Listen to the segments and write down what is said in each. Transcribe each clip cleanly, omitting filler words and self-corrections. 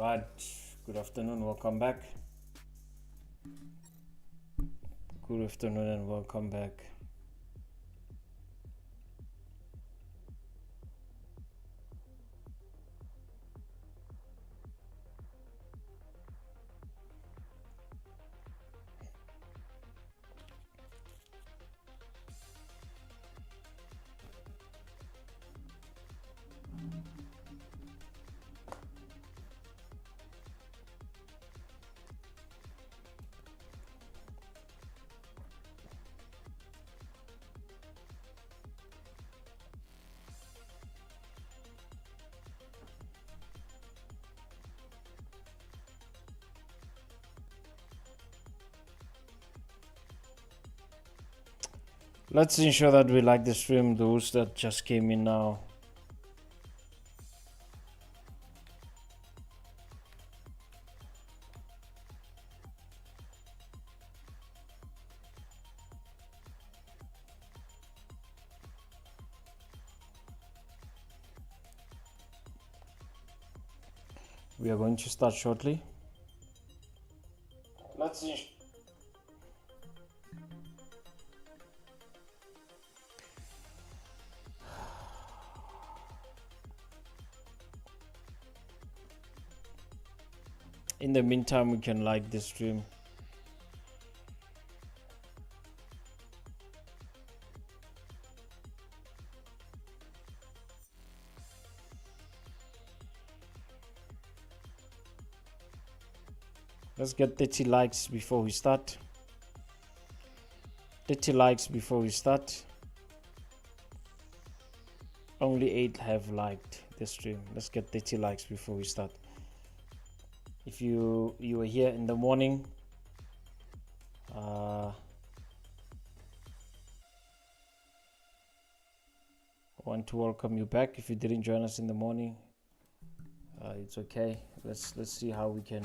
Right, good afternoon, welcome back. Good afternoon and welcome back. Let's ensure that we like the stream, those that just came in now. We are going to start shortly. Let's in the meantime, we can like the stream. Let's get 30 likes before we start. 30 likes before we start. Only 8 have liked the stream. Let's get 30 likes before we start. If you were here in the morning, I want to welcome you back. If you didn't join us in the morning, it's okay. Let's see how we can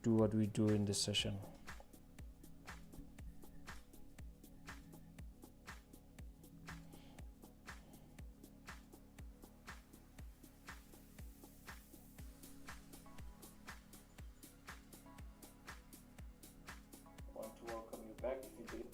do what we do in this session. I want to welcome you back if you didn't.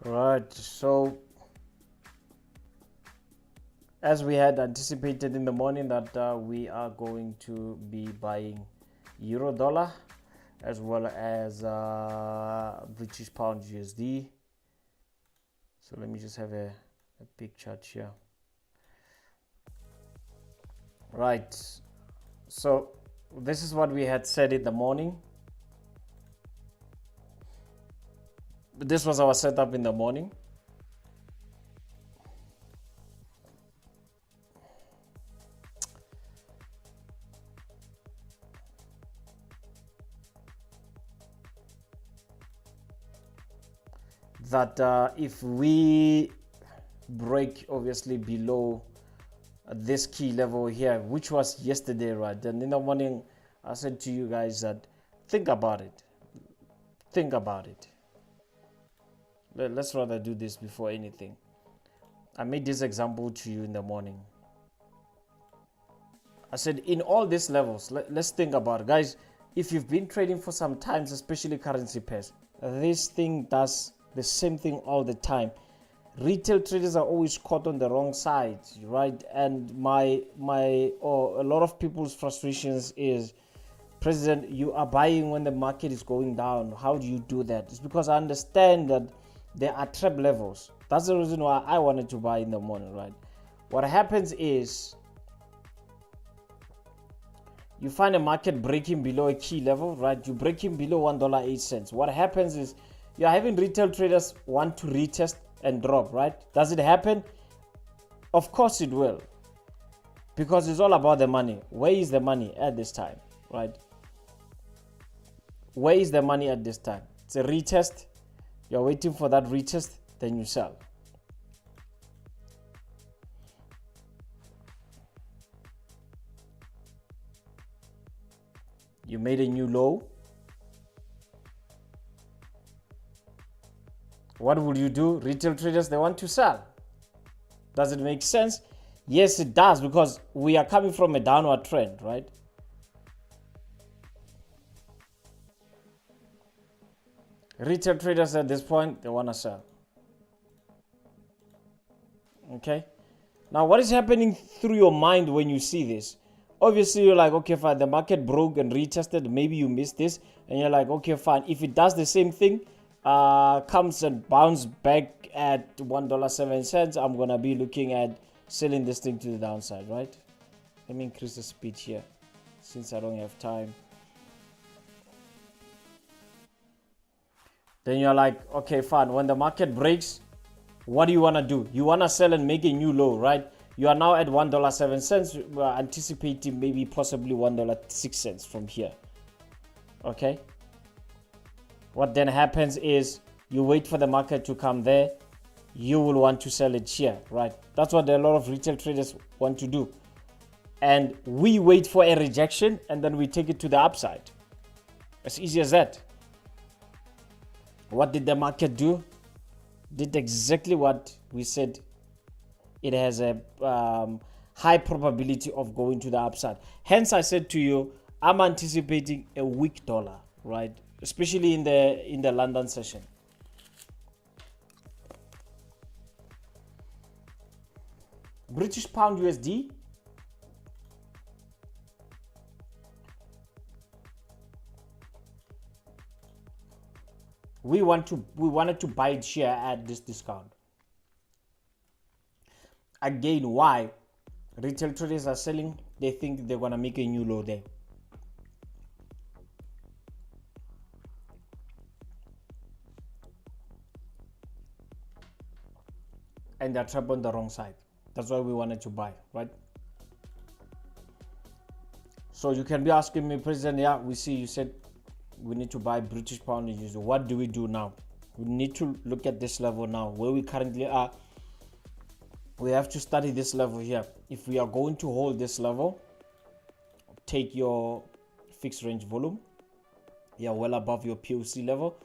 Right, so as we had anticipated in the morning that we are going to be buying euro dollar as well as British pound USD. So let me just have a big chart here. Right, so this is what we had said in the morning. This was our setup in the morning. that if we break obviously below this key level here, which was yesterday, right? And in the morning I said to you guys that think about it. Let's rather do this before anything. I made this example to you in the morning. I said in all these levels, let's think about it, guys. If you've been trading for some times, especially currency pairs, this thing does the same thing all the time. Retail traders are always caught on the wrong side, right? And a lot of people's frustrations is, President, you are buying when the market is going down. How do you do that? It's because I understand that there are trap levels. That's the reason why I wanted to buy in the morning, right? What happens is you find a market breaking below a key level, right? You're breaking below $1.08. What happens is you're having retail traders want to retest and drop, right? Does it happen? Of course it will, because it's all about the money. Where is the money at this time, right? Where is the money at this time? It's a retest. You're waiting for that retest, then you sell. You made a new low. What will you do? Retail traders, they want to sell. Does it make sense? Yes, it does, because we are coming from a downward trend, right? Retail traders at this point, they want to sell. Okay. Now, what is happening through your mind when you see this? Obviously, you're like, okay, fine, the market broke and retested. Maybe you missed this. And you're like, okay, fine. If it does the same thing, comes and bounce back at $1.07, I'm going to be looking at selling this thing to the downside, right? Let me increase the speed here since I don't have time. Then you're like, okay, fine. When the market breaks, what do you want to do? You want to sell and make a new low, right? You are now at $1.07. We are anticipating maybe possibly $1.06 from here. Okay. What then happens is you wait for the market to come there. You will want to sell it here, right? That's what a lot of retail traders want to do. And we wait for a rejection and then we take it to the upside. As easy as that. What did the market do? Did exactly what we said. It has a high probability of going to the upside. Hence, I said to you, I'm anticipating a weak dollar, right? Especially in the London session. British pound USD. We wanted to buy it here at this discount. Again, why? Retail traders are selling. They think they're gonna make a new low there. And they're trapped on the wrong side. That's why we wanted to buy, right? So you can be asking me, President, yeah, we see you said we need to buy British pound and USD. What do we do now? We need to look at this level now, where we currently are. We have to study this level here. If we are going to hold this level, take your fixed range volume. You're well above your POC level.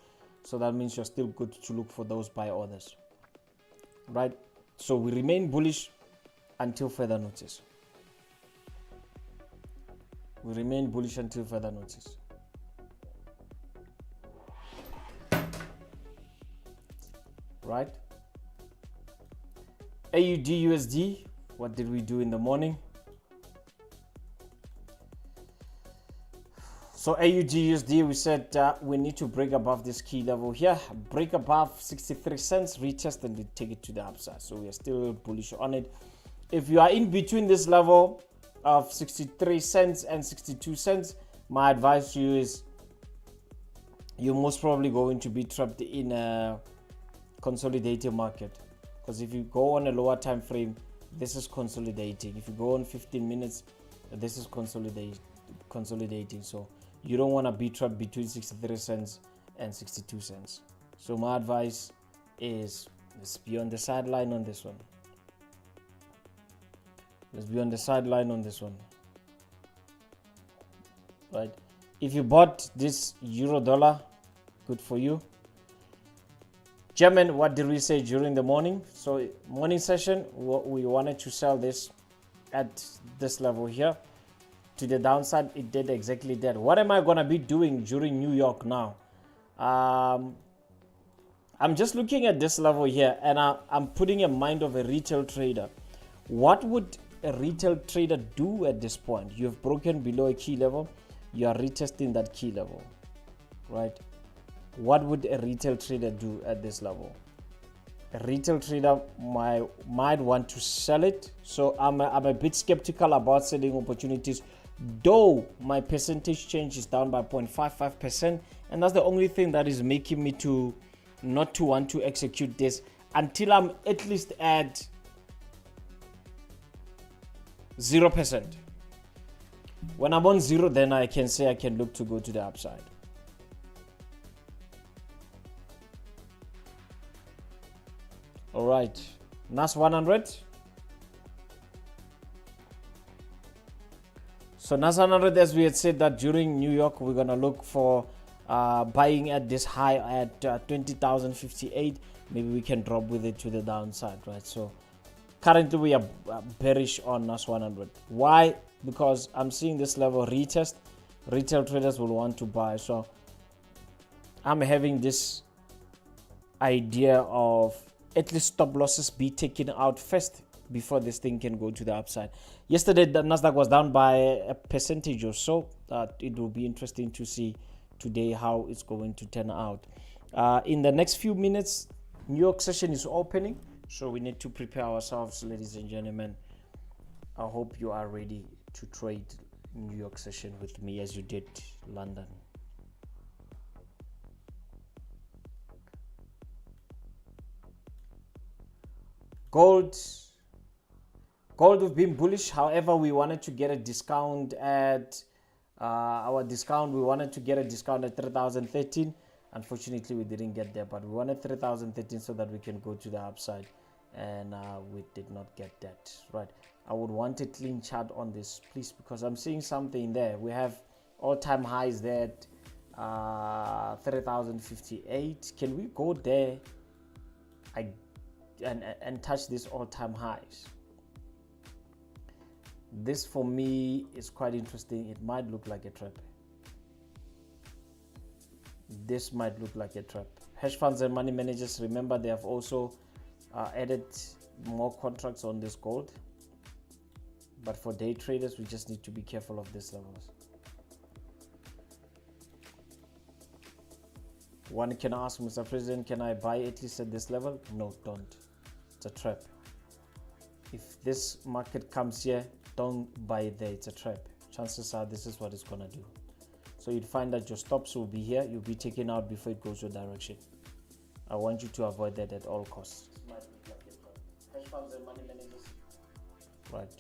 So that means you're still good to look for those buy orders. Right? So we remain bullish until further notice. We remain bullish until further notice. Right? AUD USD, what did we do in the morning? So AUD USD, we said we need to break above this key level here, break above 63 cents, retest and take it to the upside. So we are still bullish on it. If you are in between this level of 63 cents and 62 cents, my advice to you is you're most probably going to be trapped in a consolidating market. Because if you go on a lower time frame, this is consolidating. If you go on 15 minutes, this is consolidating. So you don't want to be trapped between 63 cents and 62 cents. So my advice, is, let's be on the sideline on this one. Let's be on the sideline on this one. Right. If you bought this euro dollar, good for you. German, what did we say during the morning? So morning session, we wanted to sell this at this level here to the downside. It did exactly that. What am I going to be doing during New York now? I'm just looking at this level here, and I'm putting in mind of a retail trader. What would a retail trader do at this point? You've broken below a key level. You are retesting that key level, right? What would a retail trader do at this level? A retail trader might want to sell it. So I'm a bit skeptical about selling opportunities, though my percentage change is down by 0.55%, and that's the only thing that is making me to not to want to execute this until I'm at least at 0%. When I'm on 0, then I can say I can look to go to the upside. All right, NAS 100. So NAS 100, as we had said that during New York, we're gonna look for buying at this high at 20,058. Maybe we can drop with it to the downside, right? So currently we are bearish on NAS 100. Why? Because I'm seeing this level retest. Retail traders will want to buy. So I'm having this idea of at least stop losses be taken out first before this thing can go to the upside. Yesterday, the NASDAQ was down by a percentage or so. It will be interesting to see today how it's going to turn out. In the next few minutes, New York session is opening. So we need to prepare ourselves, ladies and gentlemen. I hope you are ready to trade New York session with me as you did London. Gold, we've been bullish. However, we wanted to get a discount at our discount. We wanted to get a discount at 3,013. Unfortunately, we didn't get there, but we wanted 3,013 so that we can go to the upside, and we did not get that. Right. I would want a clean chart on this, please, because I'm seeing something there. We have all-time highs there at 3,058. Can we go there? And touch these all-time highs. This for me is quite interesting. It might look like a trap. This might look like a trap. Hedge funds and money managers, remember, they have also added more contracts on this gold. But for day traders, we just need to be careful of these levels. One can ask, Mr. President, can I buy at least at this level? No, don't. It's a trap. If this market comes here, don't buy it there. It's a trap. Chances are this is what it's gonna do. So you'd find that your stops will be here. You'll be taken out before it goes your direction. I want you to avoid that at all costs. This might look like a trap. Hedge funds and money managers. Right.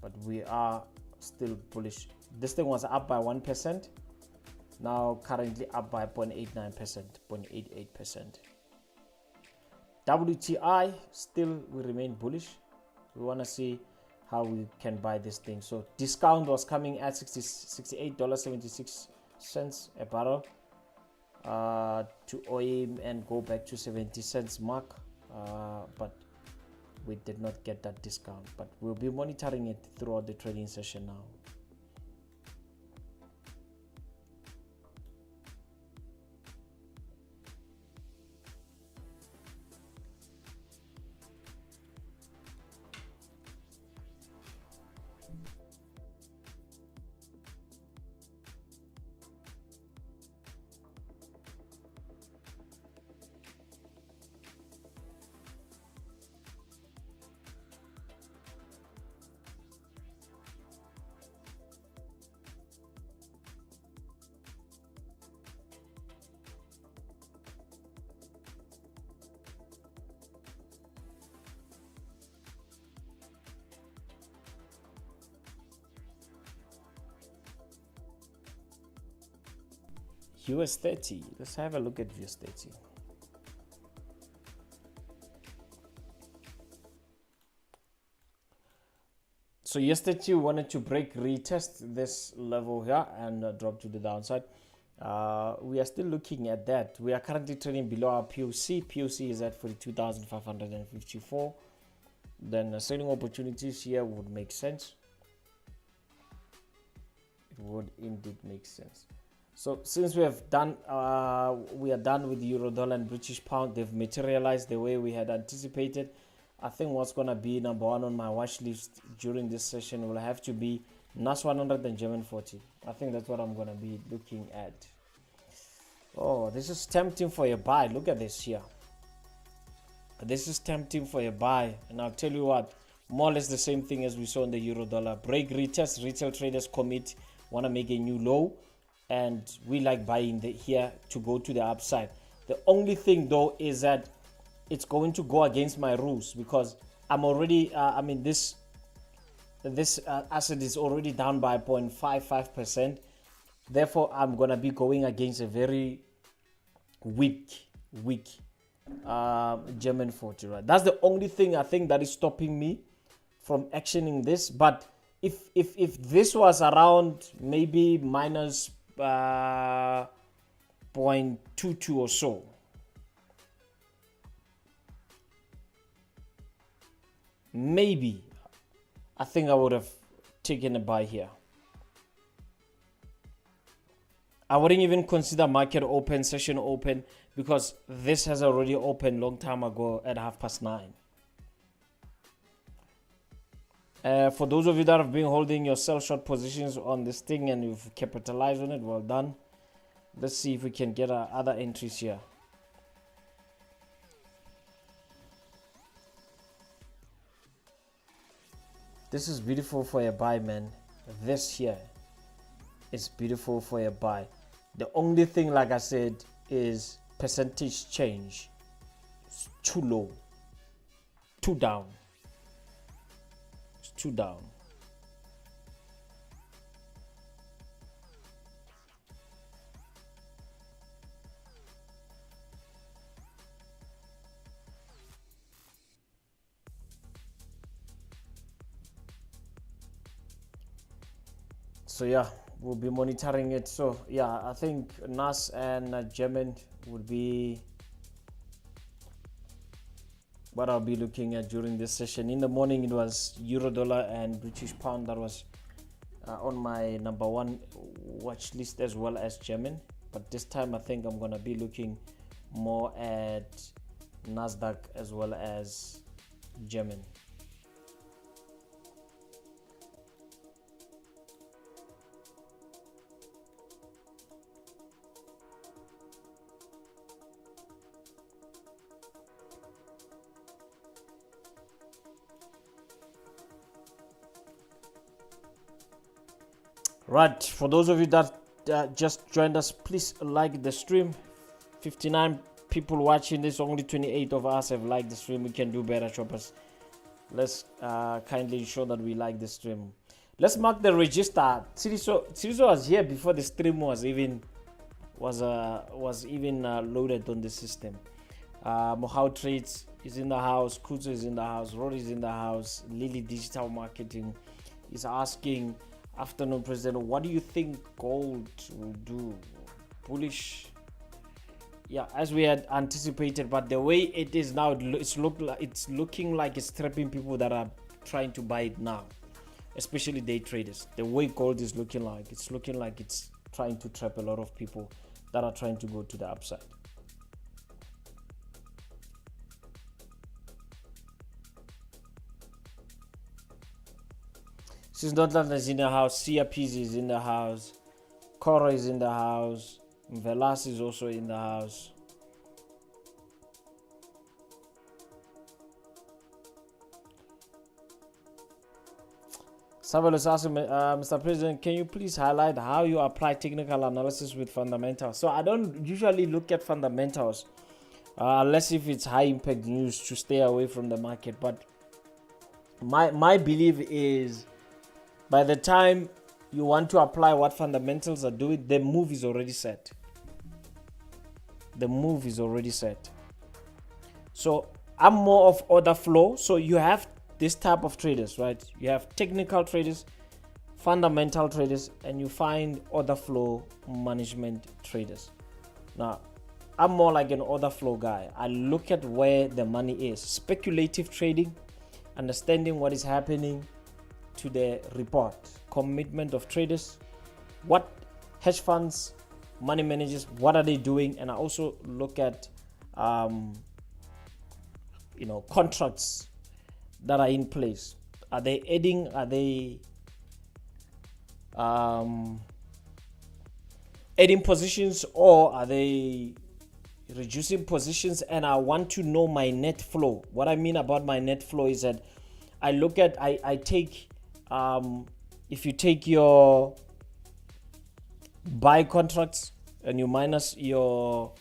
But we are still bullish. This thing was up by 1%. Now currently up by 0.89%, 0.88%. WTI still we remain bullish. We want to see how we can buy this thing. So discount was coming at $68.76 a barrel to aim and go back to 70 cents mark, but we did not get that discount. But we'll be monitoring it throughout the trading session now. US30. Let's have a look at US30. So yesterday we wanted to retest this level here and drop to the downside. We are still looking at that. We are currently trading below our POC. POC is at 42,554. Then selling opportunities here would make sense. It would indeed make sense. So since we have done, we are done with the euro dollar and British pound. They've materialized the way we had anticipated. I think what's gonna be number one on my watch list during this session will have to be NAS 100 and German 40. I think that's what I'm gonna be looking at. Oh, this is tempting for a buy. Look at this here. This is tempting for a buy, and I'll tell you what, more or less the same thing as we saw in the euro dollar. Break retest, retail traders commit, want to make a new low, and we like buying here to go to the upside. The only thing though is that it's going to go against my rules, because I'm already this asset is already down by 0.55%. Therefore I'm gonna be going against a very weak German 40, right? That's the only thing I think that is stopping me from actioning this. But if this was around maybe minus 0.22 or so, maybe I think I would have taken a buy here. I wouldn't even consider market open, session open, because this has already opened long time ago at 9:30. For those of you that have been holding your sell short positions on this thing and you've capitalized on it, well done. Let's see if we can get other entries here. This is beautiful for a buy, man. This here is beautiful for a buy. The only thing, like I said, is percentage change. It's too low, too down. It's too down. So yeah, we'll be monitoring it. So yeah, I think NAS and German would be what I'll be looking at during this session. In the morning it was euro dollar and British pound that was on my number one watch list, as well as German. But this time I think I'm gonna be looking more at NASDAQ as well as German. Right, for those of you that just joined us, please like the stream. 59 people watching this, only 28 of us have liked the stream. We can do better, choppers. Let's kindly ensure that we like the stream. Let's mark the register. Siriso was here before the stream was even loaded on the system. Mohau Trades is in the house, Kuzo is in the house, Rory is in the house, Lily Digital Marketing is asking, afternoon president, what do you think gold will do? Bullish? Yeah, as we had anticipated, but the way it is now, it's looking like it's trapping people that are trying to buy it now, especially day traders. The way gold is looking like, it's trying to trap a lot of people that are trying to go to the upside. Since Notland is in the house, CRPs is in the house, Coro is in the house, Velas is also in the house. Savelos asking, Mr. President, can you please highlight how you apply technical analysis with fundamentals? So I don't usually look at fundamentals unless if it's high impact news to stay away from the market. But my belief is, by the time you want to apply what fundamentals are doing, the move is already set. The move is already set. So I'm more of order flow. So you have this type of traders, right? You have technical traders, fundamental traders, and you find order flow management traders. Now, I'm more like an order flow guy. I look at where the money is. Speculative trading, understanding what is happening to the report, commitment of traders, what hedge funds, money managers, what are they doing? And I also look at contracts that are in place. Are they adding? Are they adding positions, or are they reducing positions? And I want to know my net flow. What I mean about my net flow is that I look at, I take, if you take your buy contracts and you minus your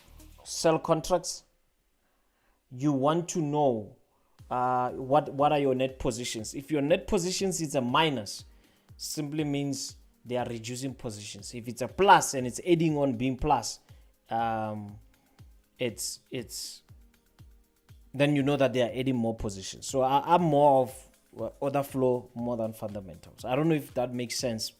sell contracts, you want to know what are your net positions. If your net positions is a minus, simply means they are reducing positions. If it's a plus and it's adding on being plus, it's then you know that they are adding more positions. So I'm more of order flow more than fundamentals. I don't know if that makes sense.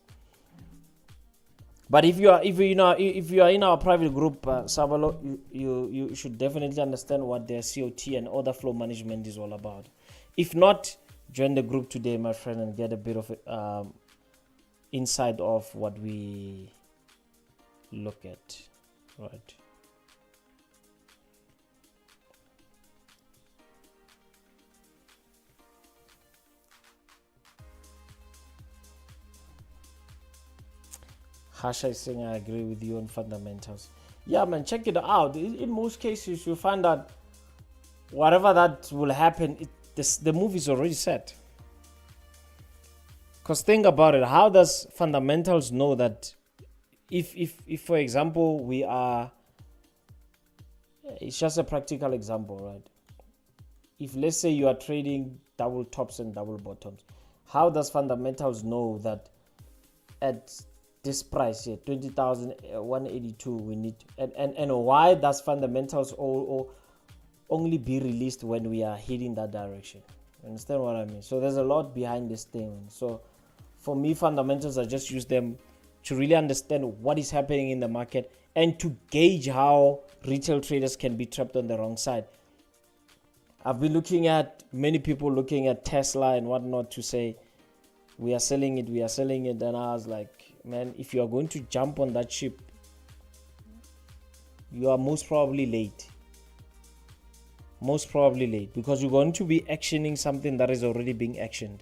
But if you are in our private group, Sabalo, you should definitely understand what their COT and order flow management is all about. If not, join the group today, my friend, and get a bit of insight of what we look at, right? Hasha is saying, I agree with you on fundamentals. Yeah, man, check it out. In most cases, you find that whatever that will happen, the movie is already set. Because think about it, how does fundamentals know that if for example, we are, it's just a practical example, right? If let's say you are trading double tops and double bottoms, how does fundamentals know that at this price here, 20,182, we need, and why does fundamentals only be released when we are heading that direction? Understand what I mean? So there's a lot behind this thing. So for me, fundamentals, I just use them to really understand what is happening in the market and to gauge how retail traders can be trapped on the wrong side. I've been looking at many people looking at Tesla and whatnot to say, we are selling it. And I was like, man, if you are going to jump on that ship, you are most probably late. Because you're going to be actioning something that is already being actioned.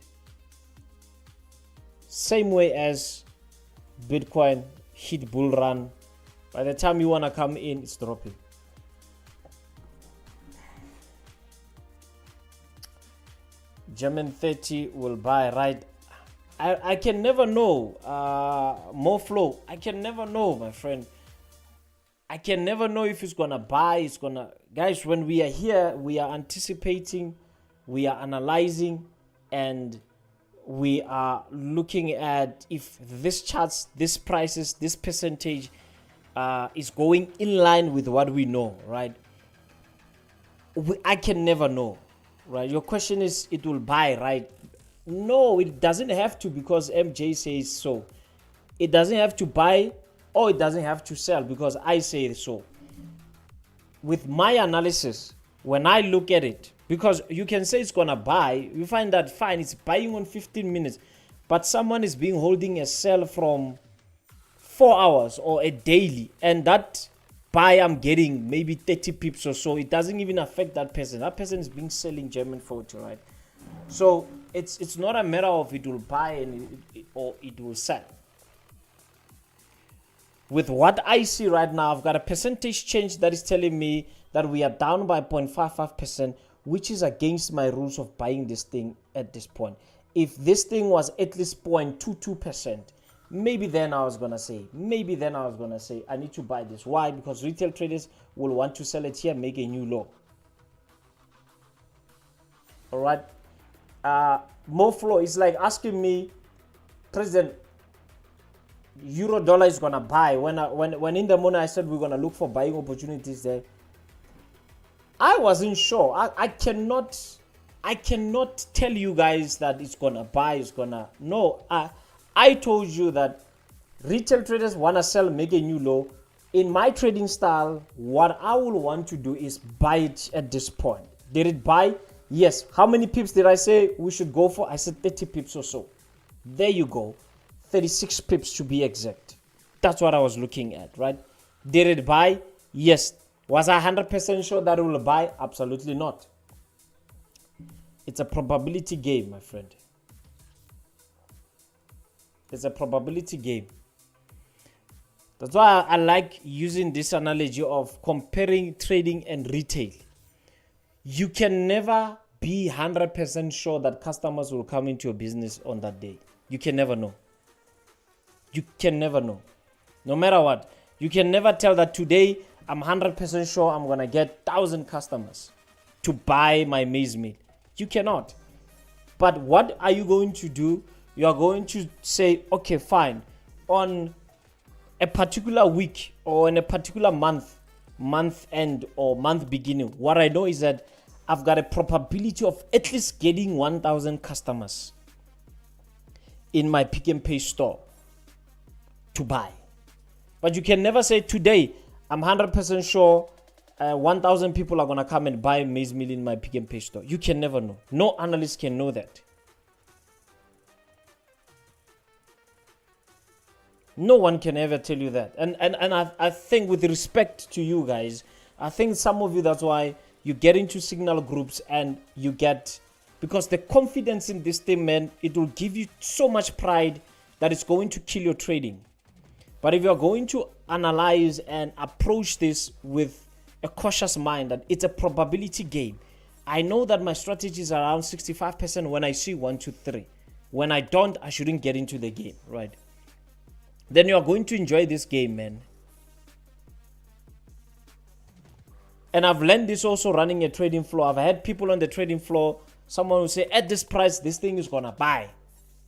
Same way as Bitcoin hit bull run. By the time you want to come in, it's dropping. German 30 will buy, right? I can never know. More flow. I can never know, my friend. I can never know if it's gonna buy. Guys, when we are here, we are anticipating, we are analyzing, and we are looking at if this charts, this prices, this percentage is going in line with what we know, right? I can never know, right? Your question is, it will buy, right? No, it doesn't have to, because MJ says so. It doesn't have to buy, or it doesn't have to sell because I say so. With my analysis, when I look at it, because you can say it's gonna buy, you find that fine, it's buying on 15 minutes, but someone is being holding a sell from 4 hours or a daily, and that buy I'm getting maybe 30 pips or so. It doesn't even affect that person. That person is being selling German 40, right? So it's not a matter of it will buy or it will sell. With what I see right now, I've got a percentage change that is telling me that we are down by 0.55%, which is against my rules of buying this thing at this point. If this thing was at least 0.22%, maybe then I was going to say, I need to buy this. Why? Because retail traders will want to sell it here, make a new low. All right. More flow is like asking me, President, euro dollar is gonna buy. When in the morning I said we're gonna look for buying opportunities there, I wasn't sure. I cannot I cannot tell you guys that it's gonna buy, it's gonna, no. I told you that retail traders wanna sell, make a new low. In my trading style, what I will want to do is buy it at this point. Did it buy? Yes. How many pips did I say we should go for? I said 30 pips or so. There you go. 36 pips to be exact. That's what I was looking at, right? Did it buy? Yes. Was I 100% sure that it will buy? Absolutely not. It's a probability game, my friend. It's a probability game. That's why I like using this analogy of comparing trading and retail. You can never be 100% sure that customers will come into your business on that day. You can never know. You can never know. No matter what. You can never tell that today I'm 100% sure I'm going to get 1,000 customers to buy my maize meal. You cannot. But what are you going to do? You are going to say, okay, fine. On a particular week or in a particular month end or month beginning, what I know is that I've got a probability of at least getting 1,000 customers in my Pick and Pay store to buy. But you can never say today I'm 100% sure 1,000 people are going to come and buy maize meal in my Pick and Pay store. You can never know. No analyst can know that. No one can ever tell you that. And I think with respect to you guys, I think some of you, that's why you get into signal groups and you get, because the confidence in this thing, man, it will give you so much pride that it's going to kill your trading. But if you're going to analyze and approach this with a cautious mind, that it's a probability game. I know that my strategy is around 65% when I see 1, 2, 3. When I don't, I shouldn't get into the game, right? Then you are going to enjoy this game, man. And I've learned this also running a trading floor. I've had people on the trading floor, someone will say, at this price, this thing is going to buy.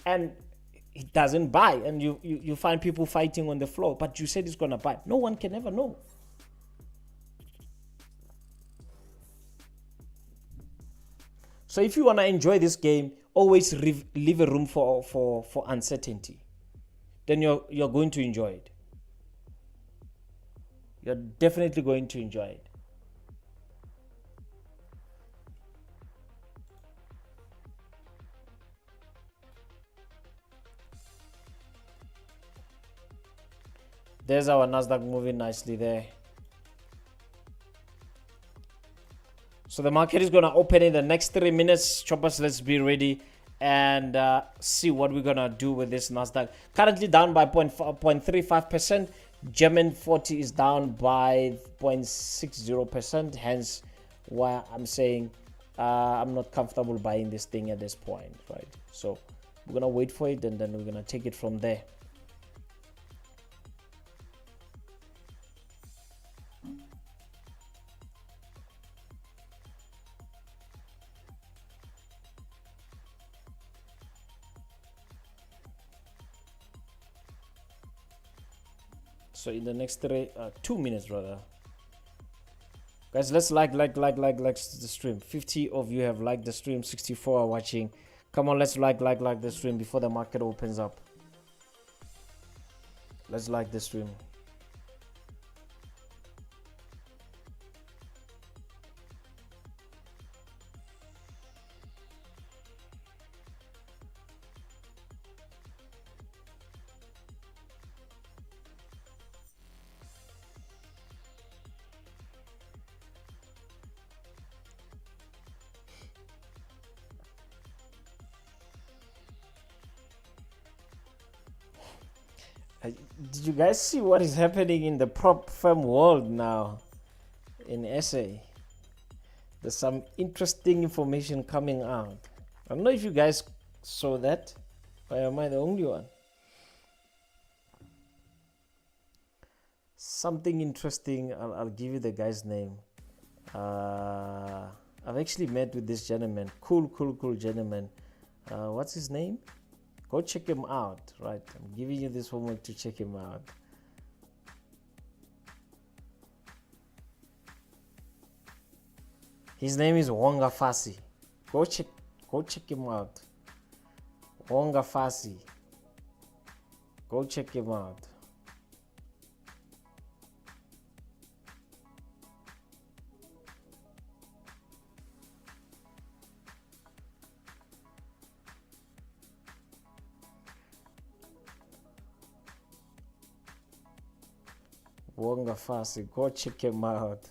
And it doesn't buy. And you find people fighting on the floor. But you said it's going to buy. No one can ever know. So if you want to enjoy this game, always leave a room for uncertainty. Then you're going to enjoy it. You're definitely going to enjoy it. There's our NASDAQ moving nicely there. So the market is going to open in the next 3 minutes. Choppers, let's be ready and see what we're going to do with this NASDAQ. Currently down by 0.35%. German 40 is down by 0.60%. Hence why I'm saying I'm not comfortable buying this thing at this point, right? So we're going to wait for it and then we're going to take it from there. So in the next 2 minutes, rather, guys, let's like the stream. 50 of you have liked the stream. 64 are watching. Come on, let's like the stream before the market opens up. Let's like the stream. Did you guys see what is happening in the prop firm world now in SA? There's some interesting information coming out. I don't know if you guys saw that, or am I the only one? Something interesting. I'll give you the guy's name. I've actually met with this gentleman. Cool gentleman. What's his name? Go check him out, right? I'm giving you this homework to check him out. His name is Wonga Fasi. Go check him out. Wonga Fasi. Go check him out. Wonga Fasi, go check him out.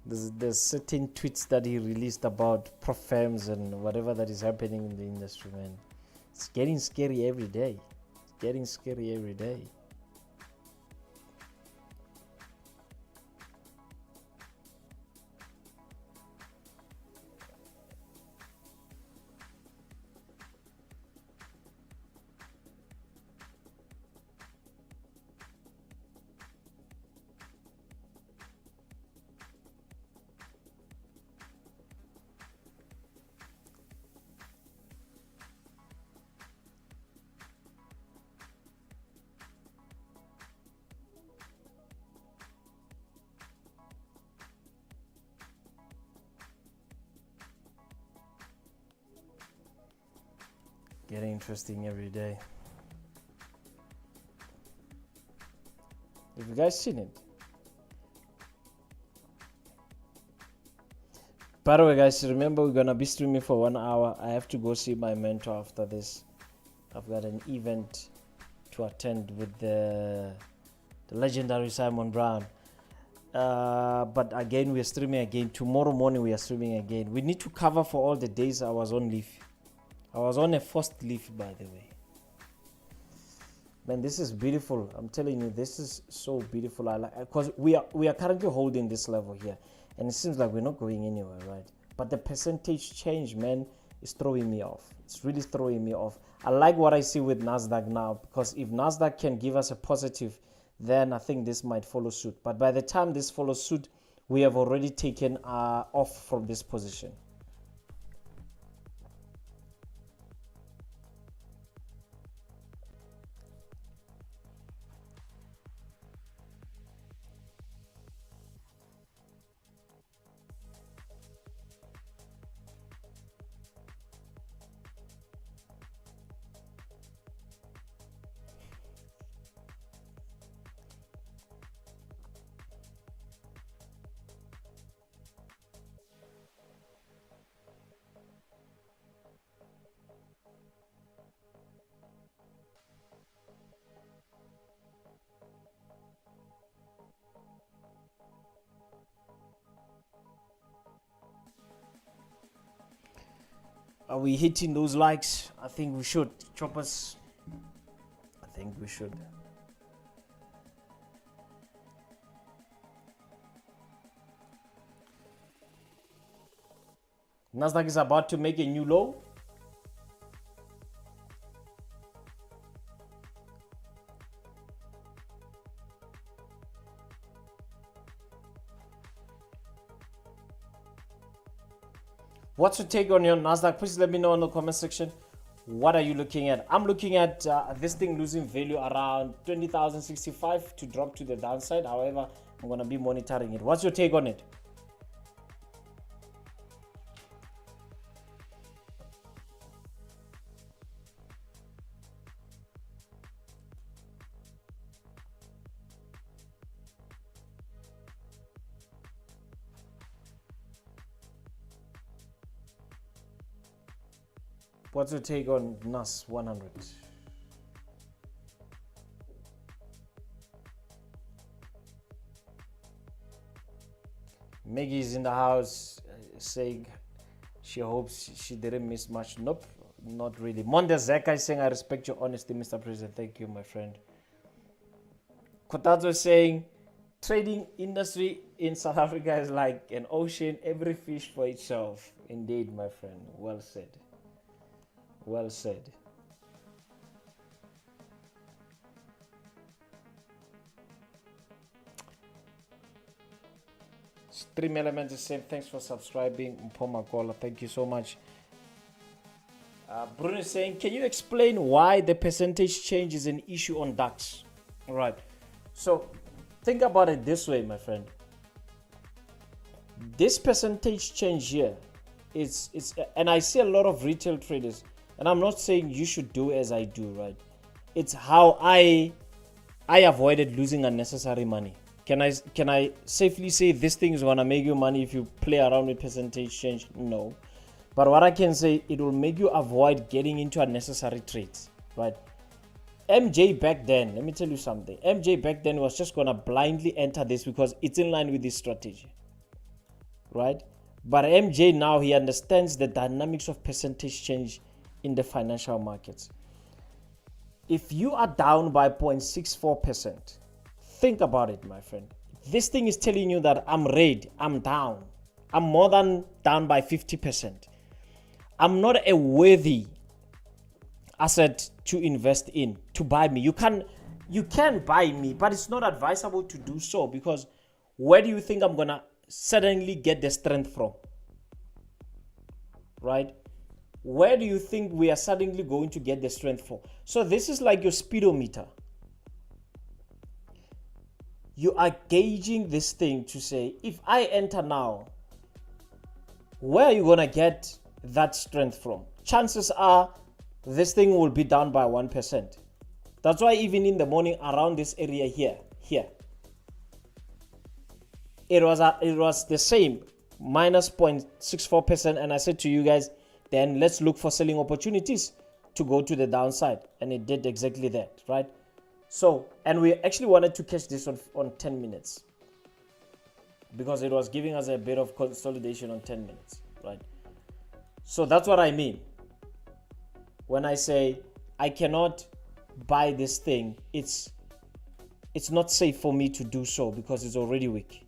There's certain tweets that he released about prop firms and whatever that is happening in the industry, man. It's getting scary every day. It's getting scary every day. Getting interesting every day. Have you guys seen it? By the way, guys, remember we're gonna be streaming for 1 hour. I have to go see my mentor after this. I've got an event to attend with the legendary Simon Brown. But again, we're streaming again. Tomorrow morning we are streaming again. We need to cover for all the days I was on leave. I was on a forced leave, by the way. Man, this is beautiful. I'm telling you, this is so beautiful. I like, because we are currently holding this level here, and it seems like we're not going anywhere, right? But the percentage change, man, is throwing me off. It's really throwing me off. I like what I see with NASDAQ now, because if NASDAQ can give us a positive, then I think this might follow suit. But by the time this follows suit, we have already taken off from this position. Are we hitting those likes? I think we should. Choppers, I think we should. NASDAQ is about to make a new low. What's your take on your NASDAQ? Please let me know in the comment section. What are you looking at? I'm looking at this thing losing value around 20,065 to drop to the downside. However, I'm going to be monitoring it. What's your take on it? What's your take on NAS 100? Maggie is in the house saying she hopes she didn't miss much. Nope, not really. Monde Zeka is saying, I respect your honesty, Mr. President. Thank you, my friend. Kotazo is saying, trading industry in South Africa is like an ocean, every fish for itself. Indeed, my friend. Well said. Well said. Stream Elements is saying thanks for subscribing. Mpoma Kola, thank you so much. Bruno is saying, can you explain why the percentage change is an issue on DAX? All right. So think about it this way, my friend. This percentage change here and I see a lot of retail traders, and I'm not saying you should do as I do, right? It's how I avoided losing unnecessary money. Can I safely say this thing is gonna make you money if you play around with percentage change? No. But what I can say, it will make you avoid getting into unnecessary trades, right? MJ back then, let me tell you something. MJ back then was just gonna blindly enter this because it's in line with his strategy, right? But MJ now, he understands the dynamics of percentage change in the financial markets. If you are down by 0.64%, think about it, my friend. This thing is telling you that I'm red, I'm down. I'm more than down by 50%. I'm not a worthy asset to invest in, to buy me. You can buy me, but it's not advisable to do so, because where do you think I'm gonna suddenly get the strength from? Right? Where do you think we are suddenly going to get the strength from? So this is like your speedometer. You are gauging this thing to say, if I enter now, where are you gonna get that strength from? Chances are this thing will be down by 1%. That's why even in the morning around this area here, it was the same, minus 0.64%, and I said to you guys, then let's look for selling opportunities to go to the downside, and it did exactly that, right? So, and we actually wanted to catch this on 10 minutes because it was giving us a bit of consolidation on 10 minutes, right? So that's what I mean when I say I cannot buy this thing. It's not safe for me to do so because it's already weak.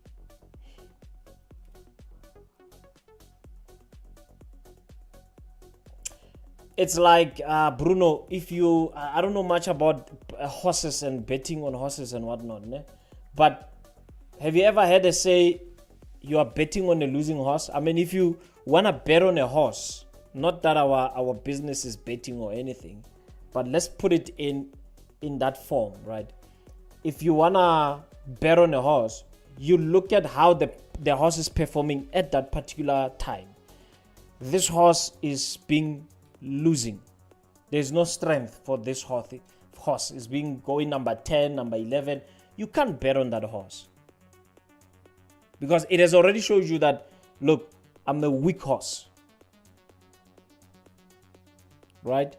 It's like, Bruno, if you, I don't know much about horses and betting on horses and whatnot, ne? But have you ever had a say you are betting on a losing horse? I mean, if you want to bet on a horse, not that our business is betting or anything, but let's put it in that form, right? If you want to bet on a horse, you look at how the horse is performing at that particular time. This horse is losing. There's no strength for this horse. Is going number 10, number 11. You can't bet on that horse because it has already showed you that, look, I'm a weak horse, right?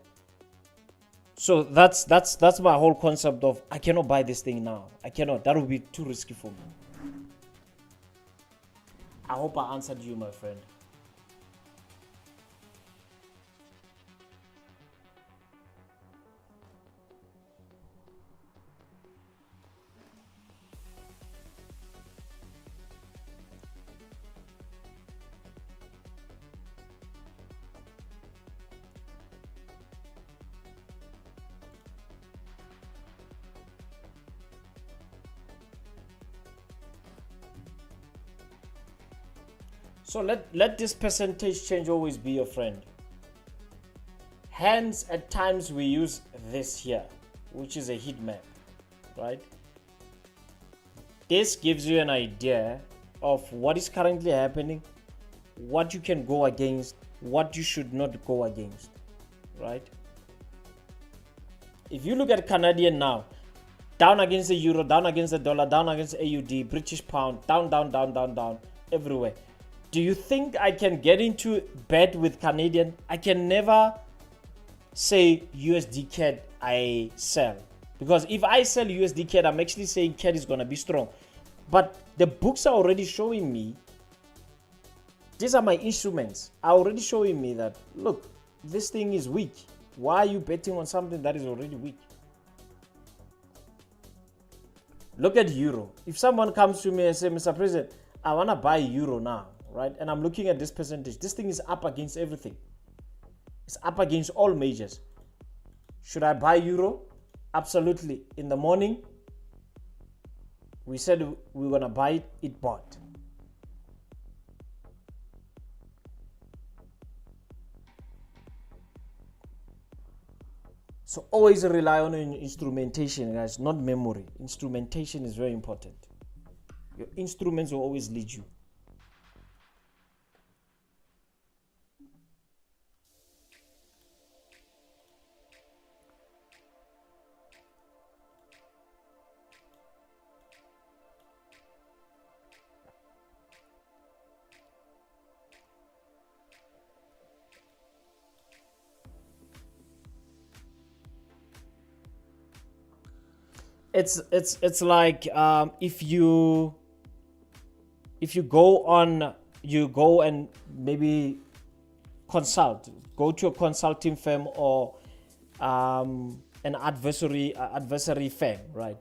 So that's my whole concept of I cannot buy this thing now. I cannot. That would be too risky for me. I hope I answered you, my friend. So let this percentage change always be your friend. Hence, at times we use this here, which is a heat map, right? This gives you an idea of what is currently happening, what you can go against, what you should not go against, right? If you look at Canadian now, down against the euro, down against the dollar, down against AUD, British pound, down, everywhere. Do you think I can get into bet with Canadian? I can never say USD CAD I sell, because if I sell USD CAD, I'm actually saying CAD is going to be strong. But the books are already showing me, these are my instruments, are already showing me that, look, this thing is weak. Why are you betting on something that is already weak? Look at euro. If someone comes to me and says, Mr. President, I want to buy euro now, right? And I'm looking at this percentage. This thing is up against everything. It's up against all majors. Should I buy euro? Absolutely. In the morning, we said we were going to buy it. It bought. So always rely on instrumentation, guys, not memory. Instrumentation is very important. Your instruments will always lead you. it's like if you go and maybe go to a consulting firm or an adversary firm, right?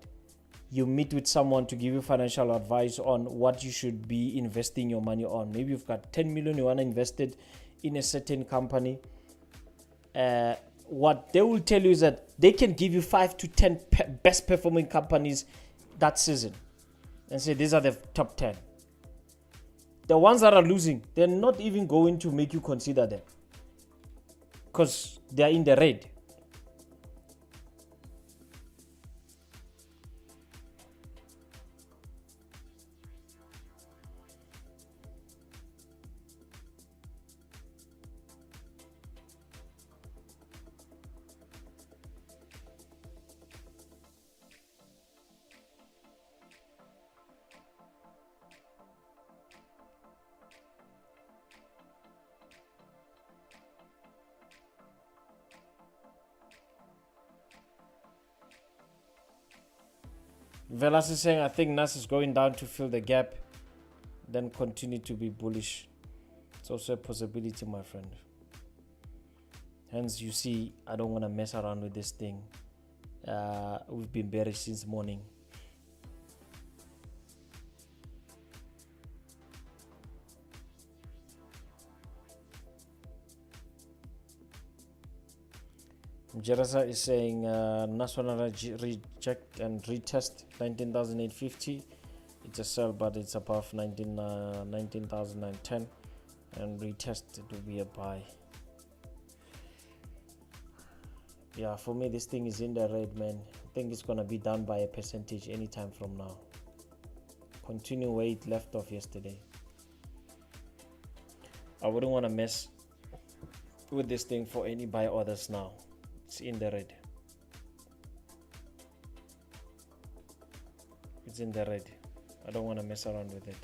You meet with someone to give you financial advice on what you should be investing your money on. Maybe you've got 10 million you want to invest it in a certain company. What they will tell you is that they can give you 5 to 10 best performing companies that season and say these are the top 10. The ones that are losing, they're not even going to make you consider them because they're in the red. Velas is saying, I think NAS is going down to fill the gap, then continue to be bullish. It's also a possibility, my friend. Hence, you see, I don't want to mess around with this thing. We've been bearish since morning. Jerasa is saying national reject and retest 19,850. It's a sell, but it's above 19,010, and retest it will be a buy. Yeah, for me this thing is in the red, man. I think it's gonna be down by a percentage anytime from now. Continue where it left off yesterday. I wouldn't want to mess with this thing for any buy orders now. It's in the red. It's in the red. I don't want to mess around with it.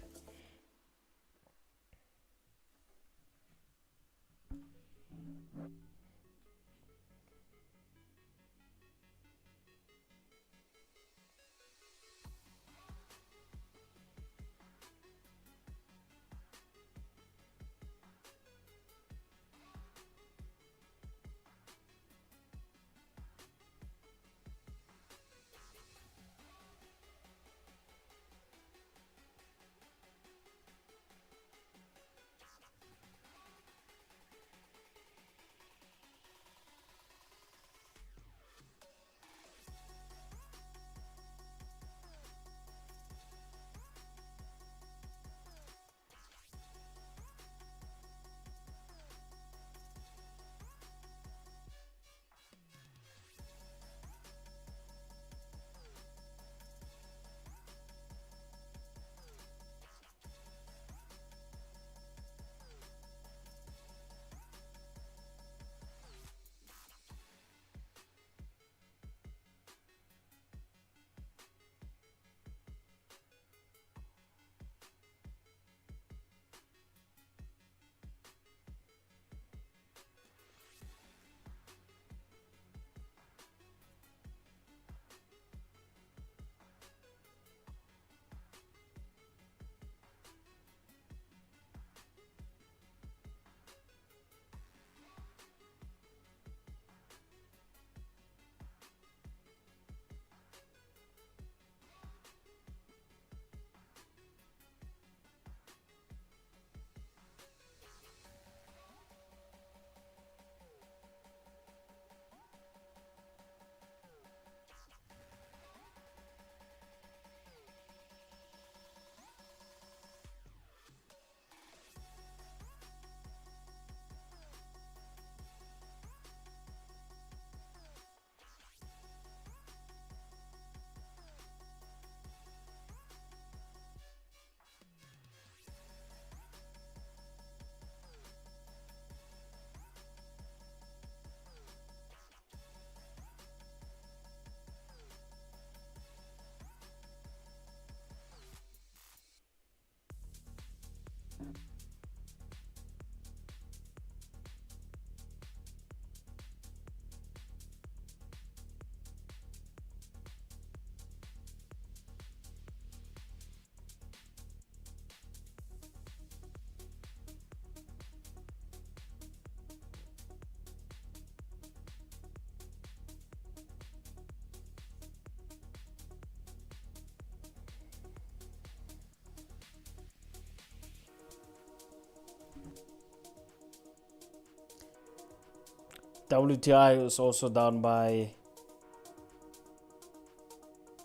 WTI is also down by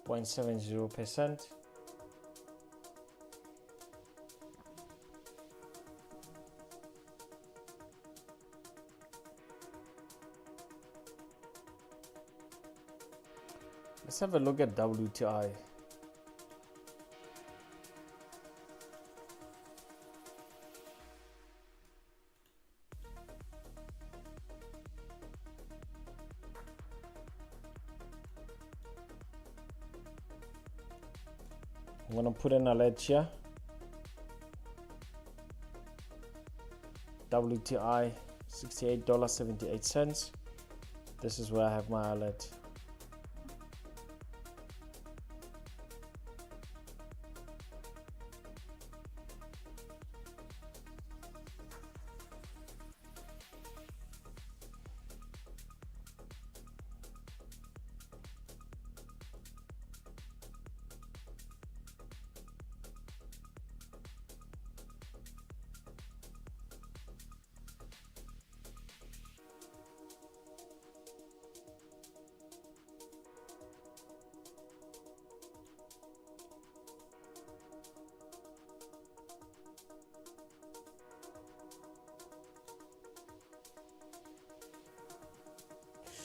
0.70%. Let's have a look at WTI. I'm going to put an alert here. WTI $68.78. This is where I have my alert.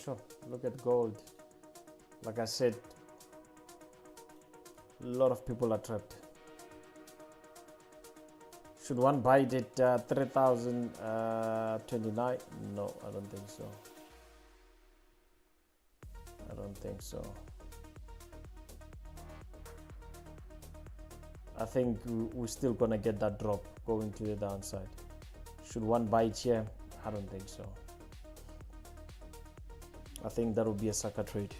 Sure, look at gold. Like I said, a lot of people are trapped. Should one buy it at 3,029? No, I don't think so. I don't think so. I think we're still gonna get that drop going to the downside. Should one buy it here? I don't think so. I think that would be a sucker trade.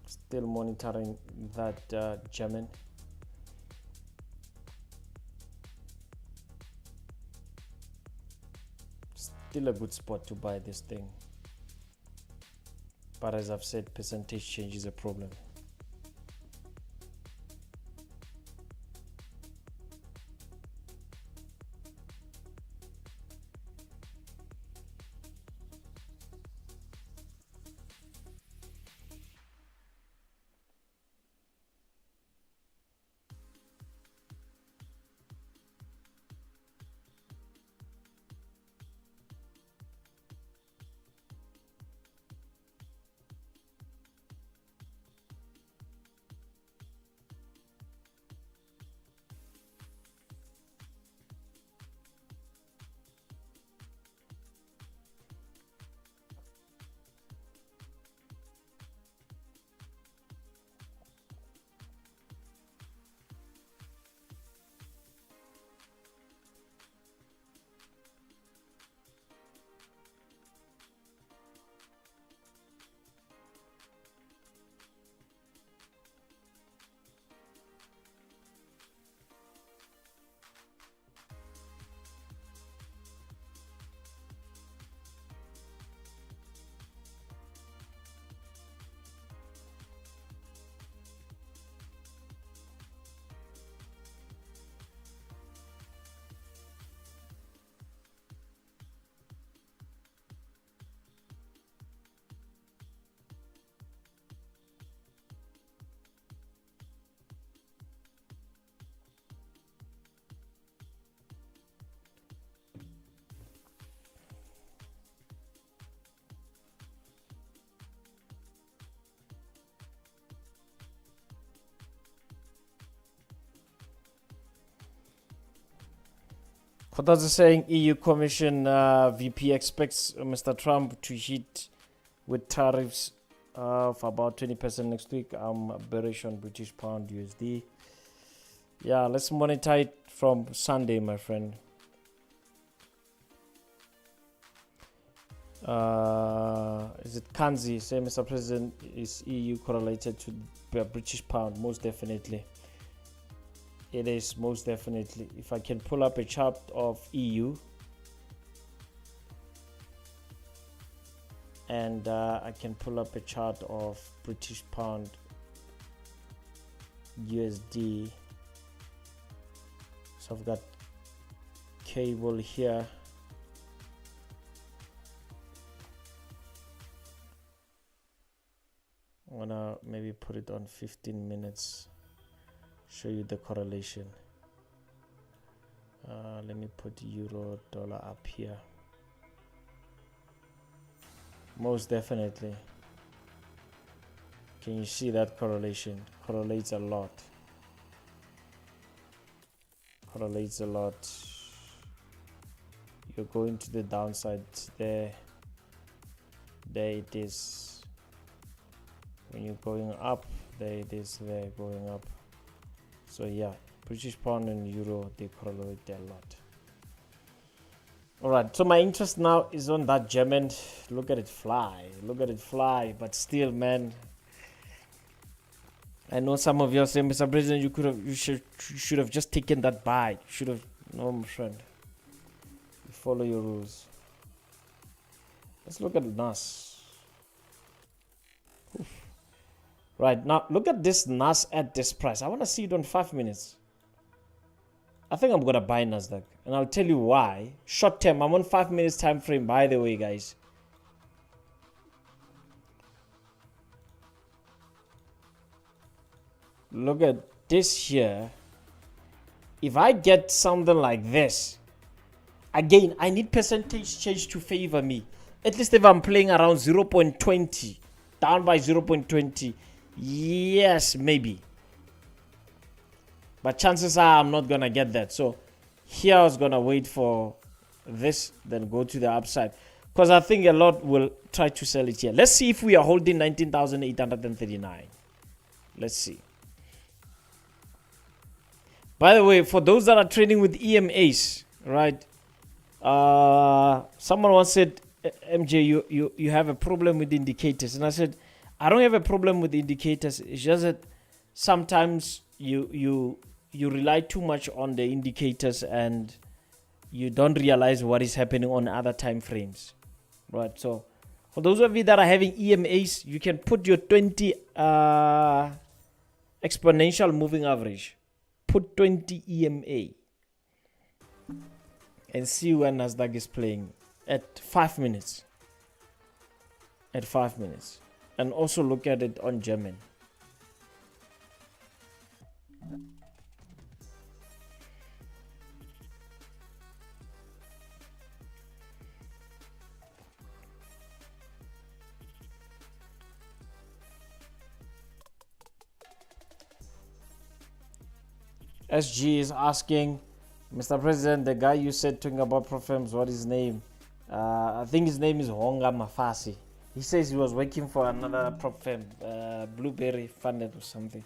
Still monitoring that German. Still a good spot to buy this thing. But as I've said, percentage change is a problem. Khotazi saying EU Commission VP expects Mr. Trump to hit with tariffs of about 20% next week. I'm bearish on British Pound USD. Yeah, let's monitor it from Sunday, my friend. Is it Kanzi? Say, Mr. President, is EU correlated to the British Pound? Most definitely. It is, most definitely. If I can pull up a chart of EU, and I can pull up a chart of British pound USD. So I've got cable here. I'm gonna maybe put it on 15 minutes, show you the correlation. Let me put euro dollar up here. Most definitely. Can you see that correlation? Correlates a lot. Correlates a lot. You're going to the downside there. There it is. When you're going up, there it is, there going up. So yeah, British pound and euro, they correlate a lot. All right, so my interest now is on that German. Look at it fly, look at it fly. But still, man, I know some of you are saying, Mr. President, you should have just taken that buy. You should have. No, my friend, you follow your rules. Let's look at NAS. Oof. Right now, look at this NAS at this price. I want to see it on 5 minutes. I think I'm gonna buy NASDAQ, and I'll tell you why. Short term, I'm on 5 minutes time frame, by the way, guys. Look at this here. If I get something like this, again, I need percentage change to favor me. At least if I'm playing around 0.20, down by 0.20, yes, maybe. But chances are I'm not going to get that. So here I was going to wait for this, then go to the upside. Because I think a lot will try to sell it here. Let's see if we are holding 19,839. Let's see. By the way, for those that are trading with EMAs, right? Someone once said, MJ, you have a problem with indicators. And I said, I don't have a problem with indicators. It's just that sometimes you rely too much on the indicators and you don't realize what is happening on other time frames, right? So for those of you that are having EMAs, you can put your 20 exponential moving average, put 20 EMA and see when NASDAQ is playing at 5 minutes, and also look at it on German. SG is asking, Mr. President, the guy you said talking about Profirms, what is his name? I think his name is Honga Mafasi. He says he was working for another prop firm, Blueberry Funded or something.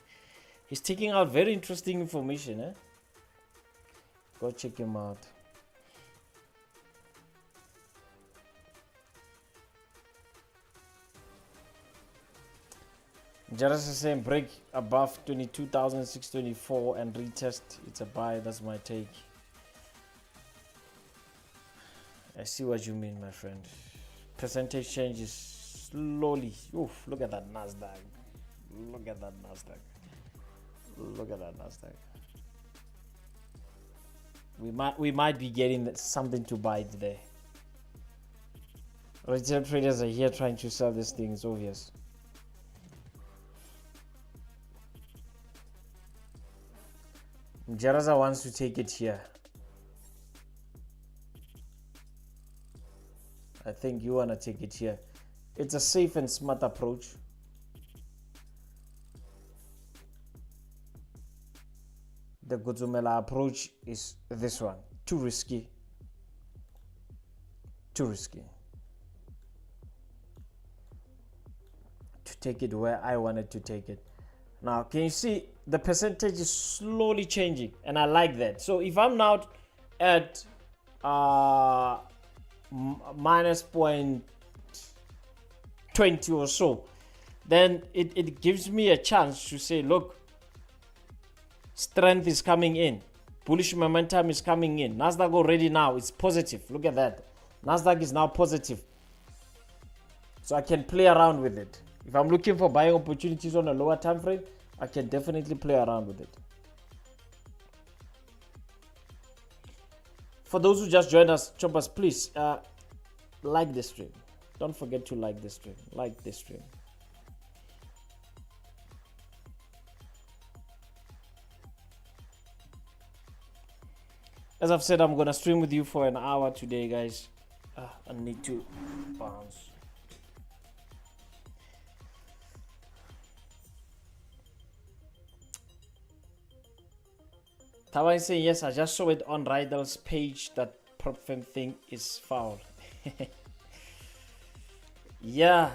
He's taking out very interesting information. Go check him out. Jaras is saying break above 22,624 and retest. It's a buy. That's my take. I see what you mean, my friend. Percentage changes slowly. Oof, look at that NASDAQ. Look at that NASDAQ. Look at that NASDAQ. We might be getting something to buy today. Retail traders are here trying to sell this thing. It's obvious. Jaraza wants to take it here. I think you want to take it here. It's a safe and smart approach. The Guzumela approach is this one. Too risky. Too risky. To take it where I wanted to take it. Now, can you see the percentage is slowly changing? And I like that. So if I'm now at minus 0.20 or so, then it gives me a chance to say, look, strength is coming in. Bullish momentum is coming in. NASDAQ already now is positive. Look at that. NASDAQ is now positive. So I can play around with it. If I'm looking for buying opportunities on a lower time frame, I can definitely play around with it. For those who just joined us, choppers, please like the stream. Don't forget to like the stream. Like the stream. As I've said, I'm gonna stream with you for an hour today, guys. I need to bounce. Tawan is saying, yes, I just saw it on Rydell's page that prop firm thing is foul. Yeah.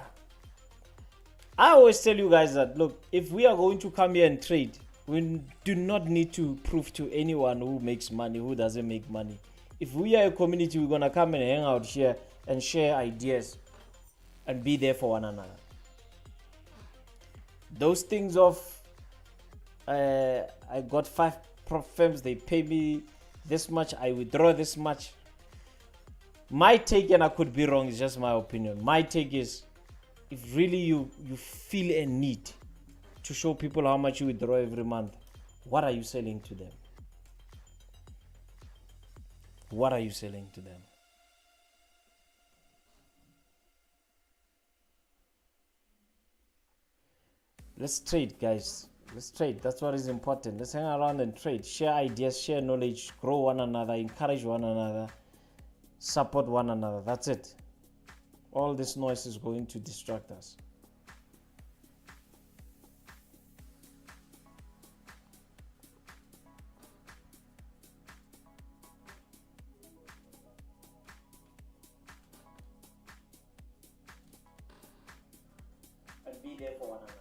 I always tell you guys that, look, if we are going to come here and trade, we do not need to prove to anyone who makes money, who doesn't make money. If we are a community, we're going to come and hang out here and share ideas and be there for one another. Those things of, I got 5 prop firms, they pay me this much, I withdraw this much. My take, and I could be wrong, it's just my opinion. My take is, if really you feel a need to show people how much you withdraw every month, what are you selling to them? What are you selling to them? Let's trade, guys. Let's trade. That's what is important. Let's hang around and trade. Share ideas, share knowledge, grow one another, encourage one another, support one another. That's it. All this noise is going to distract us. And be there for one another.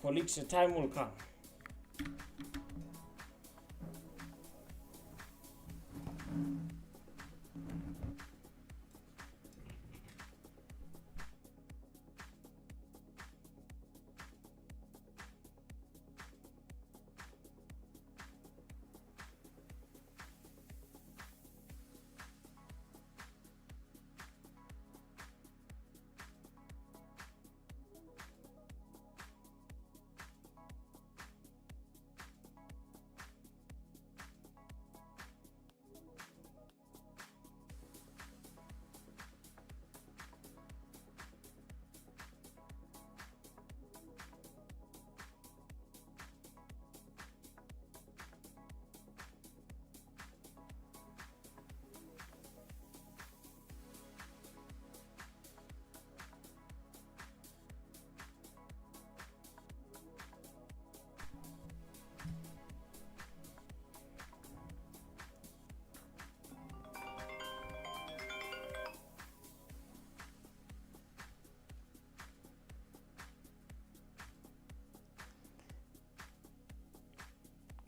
Colleagues, the time will come.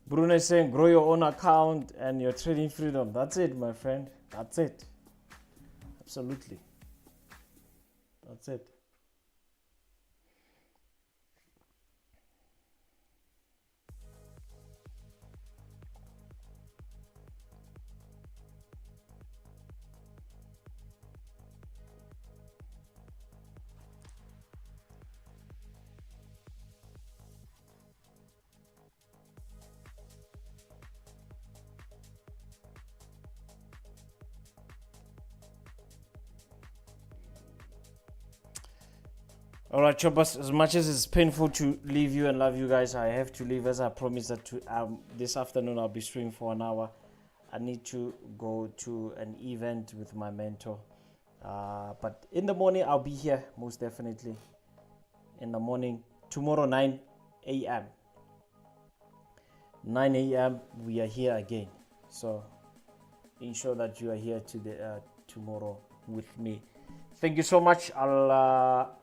Bruno is saying grow your own account and your trading freedom. That's it, my friend. That's it. Absolutely. That's it. All right, choppers, as much as it's painful to leave you and love you guys, I have to leave, as I promised that this afternoon I'll be streaming for an hour. I need to go to an event with my mentor. But in the morning, I'll be here, most definitely. In the morning, tomorrow, 9 a.m. 9 a.m. we are here again. So ensure that you are here tomorrow with me. Thank you so much. I'll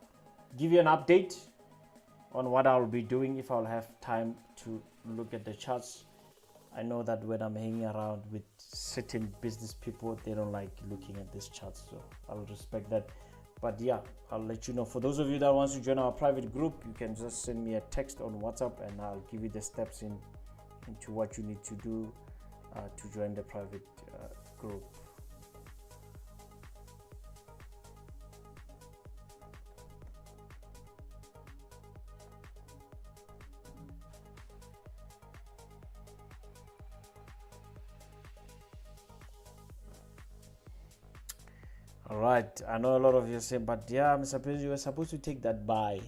give you an update on what I'll be doing if I'll have time to look at the charts. I know that when I'm hanging around with certain business people, they don't like looking at this chart, so I'll respect that. But yeah, I'll let you know. For those of you that wants to join our private group, you can just send me a text on WhatsApp and I'll give you the steps into what you need to do to join the private group. All right, I know a lot of you say, but yeah, I'm supposed you were supposed to take that buy.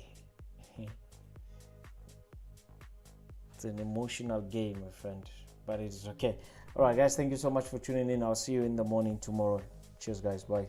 It's an emotional game, my friend, but it's okay. All right, guys, thank you so much for tuning in. I'll see you in the morning tomorrow. Cheers, guys. Bye.